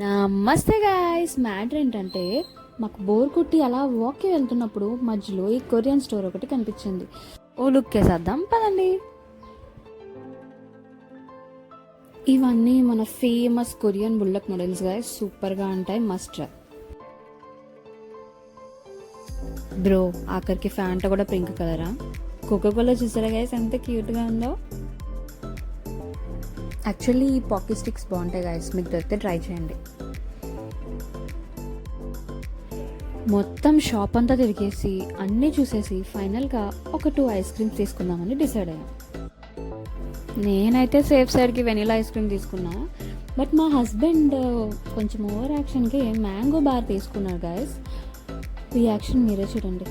నమస్తే guys, matter ఏంటంటే మాకు బోర్ కొట్టి అలా వాక్కి వెళ్తున్నప్పుడు మధ్యలో ఈ కొరియన్ స్టోర్ ఒకటి కనిపించింది. ఓ లుక్ వేసేద్దాం పదండి. ఇవన్నీ మన famous Korean bullock noodles guys, సూపర్గా ఉంటాయి, మస్ట్ ట్రై. బ్రో ఆఖరికి ఫ్యాంటా కూడా పింక్ కలరా. కోకోకోలా చూసారా గైస్ ఎంత క్యూట్గా ఉందో. యాక్చువల్లీ ఈ పాకీ స్టిక్స్ బాగుంటాయి గైస్, మీకు దొరికితే ట్రై చేయండి. మొత్తం షాప్ అంతా తిరిగేసి అన్నీ చూసేసి ఫైనల్గా ఒక 2 ఐస్ క్రీమ్స్ తీసుకుందామని డిసైడ్ అయ్యాం. నేనైతే సేఫ్ సైడ్కి వెనిలా ఐస్ క్రీమ్ తీసుకున్నా, బట్ మా హస్బెండ్ కొంచెం ఓవర్ యాక్షన్కి మ్యాంగో బార్ తీసుకున్నారు గైస్. రియాక్షన్ మీరే చూడండి.